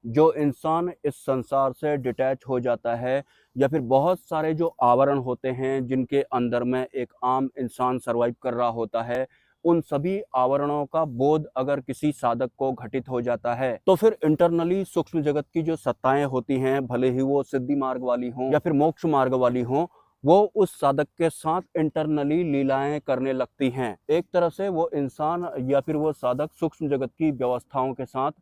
जो इंसान इस संसार से डिटैच हो जाता है या फिर बहुत सारे जो आवरण होते हैं जिनके अंदर में एक आम इंसान सरवाइव कर रहा होता है, उन सभी आवरणों का बोध अगर किसी साधक को घटित हो जाता है तो फिर इंटरनली सूक्ष्म जगत की जो सत्ताएं होती हैं, भले ही वो सिद्धि मार्ग वाली हों या फिर मोक्ष मार्ग वाली हों, वो उस साधक के साथ इंटरनली लीलाएं करने लगती हैं। एक तरह से वो इंसान या फिर वो साधक सूक्ष्म जगत की व्यवस्थाओं के साथ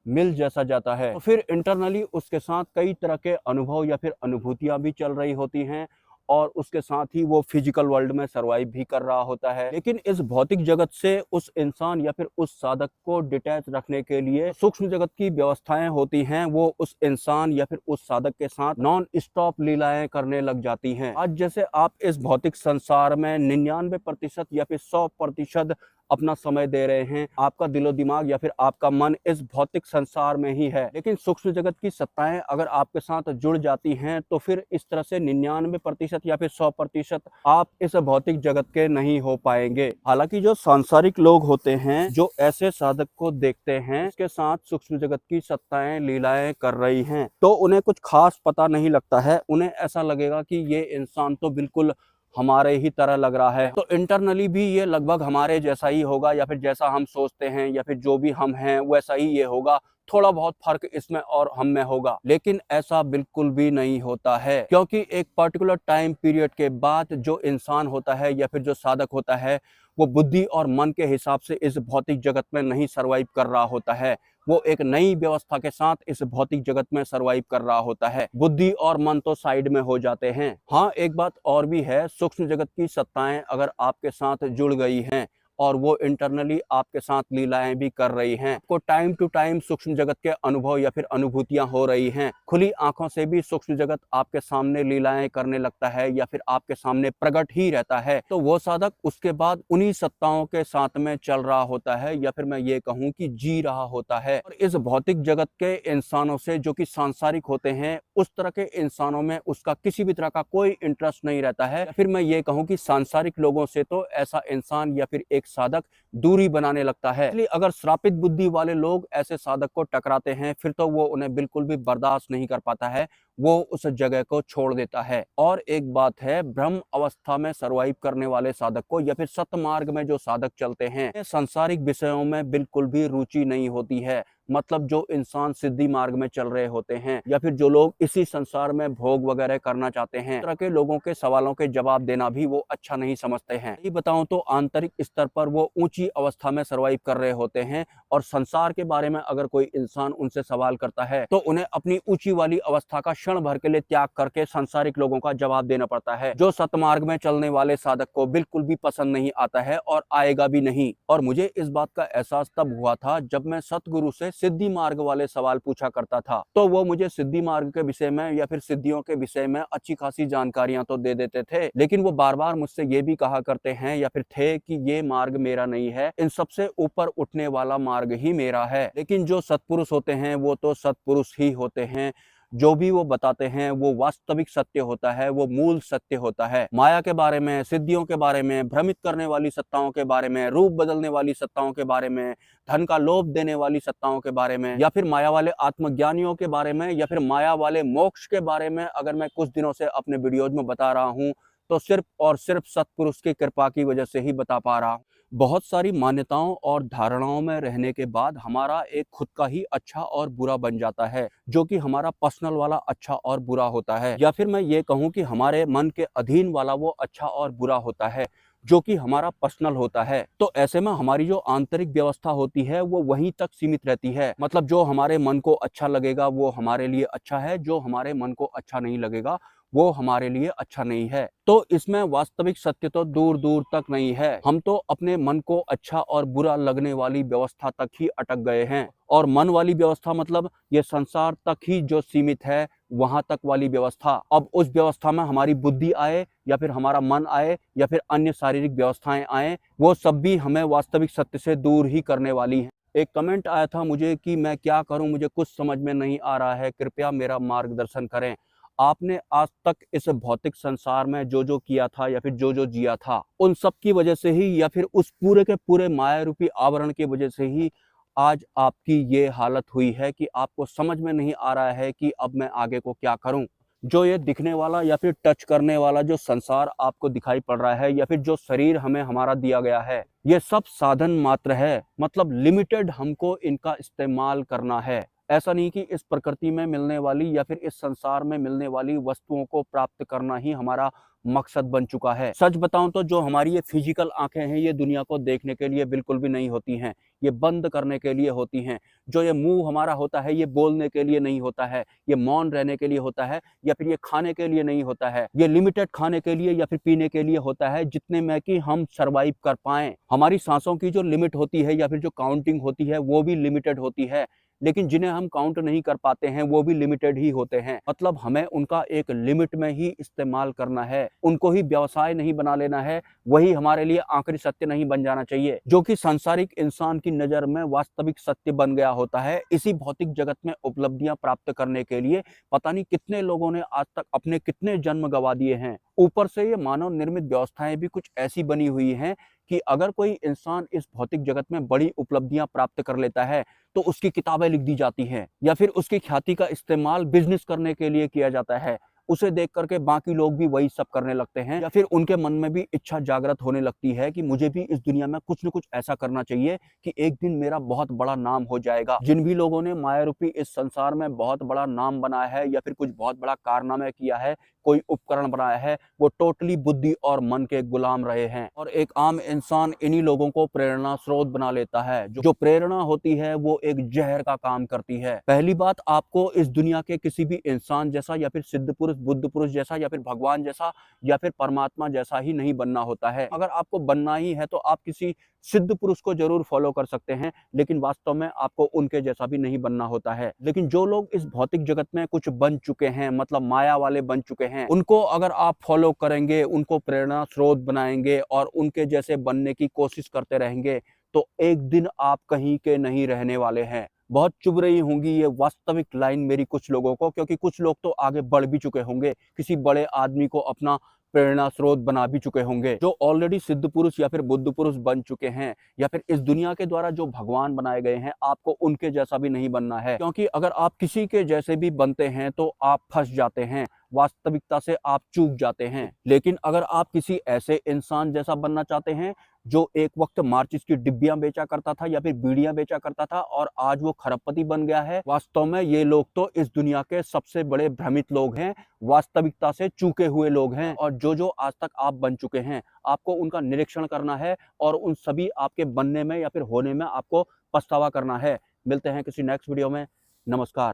मिल जैसा जाता है, तो फिर इंटरनली उसके साथ कई तरह के अनुभव या फिर अनुभूतियां भी चल रही होती हैं और उसके साथ ही वो फिजिकल वर्ल्ड में सरवाइव भी कर रहा होता है। लेकिन इस भौतिक जगत से उस इंसान या फिर उस साधक को डिटैच रखने के लिए सूक्ष्म जगत की व्यवस्थाएं होती हैं, वो उस इंसान या फिर उस साधक के साथ नॉन स्टॉप लीलाएं करने लग जाती हैं। आज जैसे आप इस भौतिक संसार में 99% या फिर 100% अपना समय दे रहे हैं, आपका दिलो दिमाग या फिर आपका मन इस भौतिक संसार में ही है, लेकिन सूक्ष्म जगत की सत्ताएं अगर आपके साथ जुड़ जाती हैं तो फिर इस तरह से 99% या फिर 100% आप इस भौतिक जगत के नहीं हो पाएंगे। हालांकि जो सांसारिक लोग होते हैं जो ऐसे साधक को देखते हैं उसके साथ सूक्ष्म जगत की सत्ताएं लीलाएं कर रही हैं, तो उन्हें कुछ खास पता नहीं लगता है। उन्हें ऐसा लगेगा कि ये इंसान तो बिल्कुल हमारे ही तरह लग रहा है, तो इंटरनली भी ये लगभग हमारे जैसा ही होगा या फिर जैसा हम सोचते हैं या फिर जो भी हम हैं वैसा ही ये होगा, थोड़ा बहुत फर्क इसमें और हम में होगा। लेकिन ऐसा बिल्कुल भी नहीं होता है, क्योंकि एक पर्टिकुलर टाइम पीरियड के बाद जो इंसान होता है या फिर जो साधक होता है वो बुद्धि और मन के हिसाब से इस भौतिक जगत में नहीं सरवाइव कर रहा होता है, वो एक नई व्यवस्था के साथ इस भौतिक जगत में सरवाइव कर रहा होता है। बुद्धि और मन तो साइड में हो जाते हैं। हाँ, एक बात और भी है, सूक्ष्म जगत की सत्ताएं अगर आपके साथ जुड़ गई हैं और वो इंटरनली आपके साथ लीलाएं भी कर रही हैं, को टाइम टू टाइम सूक्ष्म जगत के अनुभव या फिर अनुभूतियां हो रही हैं, खुली आंखों से भी सूक्ष्म जगत आपके सामने लीलाएं करने लगता है या फिर आपके सामने प्रकट ही रहता है, तो वो साधक उसके बाद उन्हीं सत्ताओं के साथ में चल रहा होता है या फिर मैं ये कहूँ कि जी रहा होता है। और इस भौतिक जगत के इंसानों से जो कि सांसारिक होते हैं, उस तरह के इंसानों में उसका किसी भी तरह का कोई इंटरेस्ट नहीं रहता है। फिर मैं ये कहूँ कि सांसारिक लोगों से तो ऐसा इंसान या फिर एक साधक दूरी बनाने लगता है। इसलिए अगर श्रापित बुद्धि वाले लोग ऐसे साधक को टकराते हैं फिर तो वो उन्हें बिल्कुल भी बर्दाश्त नहीं कर पाता है, वो उस जगह को छोड़ देता है। और एक बात है, ब्रह्म अवस्था में सरवाइव करने वाले साधक को या फिर सतमार्ग में जो साधक चलते हैं, सांसारिक विषयों में बिल्कुल भी रुचि नहीं होती है। मतलब जो इंसान सिद्धि मार्ग में चल रहे होते हैं या फिर जो लोग इसी संसार में भोग वगैरह करना चाहते हैं, इस तरह के लोगों के सवालों के जवाब देना भी वो अच्छा नहीं समझते हैं। ये बताऊं तो आंतरिक स्तर पर वो ऊंची अवस्था में सरवाइव कर रहे होते हैं और संसार के बारे में अगर कोई इंसान उनसे सवाल करता है तो उन्हें अपनी ऊंची वाली अवस्था का क्षण भर के लिए त्याग करके सांसारिक लोगों का जवाब देना पड़ता है, जो सतमार्ग में चलने वाले साधक को बिल्कुल भी पसंद नहीं आता है और आएगा भी नहीं। और मुझे इस बात का एहसास तब हुआ था जब मैं सतगुरु से सिद्धि मार्ग वाले सवाल पूछा करता था, तो वो मुझे सिद्धि मार्ग के विषय में या फिर सिद्धियों के विषय में अच्छी खासी जानकारियां तो दे देते थे, लेकिन वो बार बार मुझसे ये भी कहा करते हैं या फिर थे कि ये मार्ग मेरा नहीं है, इन सबसे ऊपर उठने वाला मार्ग ही मेरा है। लेकिन जो सत्पुरुष होते हैं वो तो सत्पुरुष ही होते हैं, जो भी वो बताते हैं वो वास्तविक सत्य होता है, वो मूल सत्य होता है। माया के बारे में, सिद्धियों के बारे में, भ्रमित करने वाली सत्ताओं के बारे में, रूप बदलने वाली सत्ताओं के बारे में, धन का लोभ देने वाली सत्ताओं के बारे में, या फिर माया वाले आत्मज्ञानियों के बारे में, या फिर माया वाले मोक्ष के बारे में अगर मैं कुछ दिनों से अपने वीडियोज में बता रहा हूँ तो सिर्फ और सिर्फ सत्पुरुष की कृपा की वजह से ही बता पा रहा हूँ। बहुत सारी मान्यताओं और धारणाओं में रहने के बाद हमारा एक खुद का ही अच्छा और बुरा बन जाता है, जो कि हमारा पर्सनल वाला अच्छा और बुरा होता है, या फिर मैं ये कहूँ कि हमारे मन के अधीन वाला वो अच्छा और बुरा होता है, जो कि हमारा पर्सनल होता है। तो ऐसे में हमारी जो आंतरिक व्यवस्था होती है वो वहीं तक सीमित रहती है। मतलब जो हमारे मन को अच्छा लगेगा वो हमारे लिए अच्छा है, जो हमारे मन को अच्छा नहीं लगेगा वो हमारे लिए अच्छा नहीं है। तो इसमें वास्तविक सत्य तो दूर दूर तक नहीं है। हम तो अपने मन को अच्छा और बुरा लगने वाली व्यवस्था तक ही अटक गए हैं, और मन वाली व्यवस्था मतलब ये संसार तक ही जो सीमित है, वहां तक वाली व्यवस्था। अब उस व्यवस्था में हमारी बुद्धि आए या फिर हमारा मन आए या फिर अन्य शारीरिक व्यवस्थाएं आए, वो सब भी हमें वास्तविक सत्य से दूर ही करने वाली हैं। एक कमेंट आया था मुझे कि मैं क्या करूं, मुझे कुछ समझ में नहीं आ रहा है, कृपया मेरा मार्गदर्शन करें। आपने आज तक इस भौतिक संसार में जो जो किया था या फिर जो जो जिया था, उन सब की वजह से ही या फिर उस पूरे के पूरे माया रूपी आवरण की वजह से ही आज आपकी ये हालत हुई है कि आपको समझ में नहीं आ रहा है कि अब मैं आगे को क्या करूं। जो ये दिखने वाला या फिर टच करने वाला जो संसार आपको दिखाई पड़ रहा है या फिर जो शरीर हमें हमारा दिया गया है, ये सब साधन मात्र है। मतलब लिमिटेड हमको इनका इस्तेमाल करना है। ऐसा नहीं कि इस प्रकृति में मिलने वाली या फिर इस संसार में मिलने वाली वस्तुओं को प्राप्त करना ही हमारा मकसद बन चुका है। सच बताऊं तो जो हमारी ये फिजिकल आंखें हैं, ये दुनिया को देखने के लिए बिल्कुल भी नहीं होती हैं, ये बंद करने के लिए होती हैं। जो ये मुंह हमारा होता है, ये बोलने के लिए नहीं होता है, ये मौन रहने के लिए होता है, या फिर ये खाने के लिए नहीं होता है। ये लिमिटेड खाने के लिए या फिर पीने के लिए होता है, जितने में कि हम सरवाइव कर पाएं। हमारी सांसों की जो लिमिट होती है या फिर जो काउंटिंग होती है, वो भी लिमिटेड होती है। लेकिन जिन्हें हम काउंट नहीं कर पाते हैं, वो भी लिमिटेड ही होते हैं। मतलब हमें उनका एक लिमिट में ही इस्तेमाल करना है, उनको ही व्यवसाय नहीं बना लेना है। वही हमारे लिए आखिरी सत्य नहीं बन जाना चाहिए, जो कि सांसारिक इंसान की नजर में वास्तविक सत्य बन गया होता है। इसी भौतिक जगत में उपलब्धियां प्राप्त करने के लिए पता नहीं कितने लोगों ने आज तक अपने कितने जन्म गंवा दिए हैं। ऊपर से ये मानव निर्मित व्यवस्थाएं भी कुछ ऐसी बनी हुई हैं कि अगर कोई इंसान इस भौतिक जगत में बड़ी उपलब्धियां प्राप्त कर लेता है, तो उसकी किताबें लिख दी जाती हैं या फिर उसकी ख्याति का इस्तेमाल बिजनेस करने के लिए किया जाता है। उसे देख करके बाकी लोग भी वही सब करने लगते हैं, या फिर उनके मन में भी इच्छा जागृत होने लगती है कि मुझे भी इस दुनिया में कुछ न कुछ ऐसा करना चाहिए कि एक दिन मेरा बहुत बड़ा नाम हो जाएगा। जिन भी लोगों ने माया रूपी इस संसार में बहुत बड़ा नाम बनाया है या फिर कुछ बहुत बड़ा कारनामा किया है, कोई उपकरण बनाया है, वो टोटली बुद्धि और मन के गुलाम रहे हैं। और एक आम इंसान इन्हीं लोगों को प्रेरणा स्रोत बना लेता है। जो प्रेरणा होती है वो एक जहर का काम करती है। पहली बात, आपको इस दुनिया के किसी भी इंसान जैसा या फिर सिद्ध पुरुष, बुद्ध पुरुष जैसा या फिर भगवान जैसा या फिर परमात्मा जैसा ही नहीं बनना होता है। अगर आपको बनना ही है तो आप किसी सिद्ध पुरुष को जरूर फॉलो कर सकते हैं, लेकिन वास्तव में आपको उनके जैसा भी नहीं बनना होता है। लेकिन जो लोग इस भौतिक जगत में कुछ बन चुके हैं, मतलब माया वाले बन चुके हैं, उनको अगर आप फॉलो करेंगे, उनको प्रेरणा स्रोत बनाएंगे और उनके जैसे बनने की कोशिश करते रहेंगे, तो एक दिन आप कहीं के नहीं रहने वाले हैं। बहुत चुभ रही होंगी ये वास्तविक लाइन मेरी कुछ लोगों को, क्योंकि कुछ लोग तो आगे बढ़ भी चुके होंगे, किसी बड़े आदमी को अपना प्रेरणा स्रोत बना भी चुके होंगे। जो ऑलरेडी सिद्ध पुरुष या फिर बुद्ध पुरुष बन चुके हैं या फिर इस दुनिया के द्वारा जो भगवान बनाए गए हैं, आपको उनके जैसा भी नहीं बनना है, क्योंकि अगर आप किसी के जैसे भी बनते हैं तो आप फंस जाते हैं, वास्तविकता से आप चूक जाते हैं। लेकिन अगर आप किसी ऐसे इंसान जैसा बनना चाहते हैं जो एक वक्त माचिस की डिब्बियां बेचा करता था या फिर बीड़ियां बेचा करता था और आज वो खरबपति बन गया है, वास्तव में ये लोग तो इस दुनिया के सबसे बड़े भ्रमित लोग हैं, वास्तविकता से चूके हुए लोग हैं। और जो जो आज तक आप बन चुके हैं, आपको उनका निरीक्षण करना है और उन सभी आपके बनने में या फिर होने में आपको पछतावा करना है। मिलते हैं किसी नेक्स्ट वीडियो में। नमस्कार।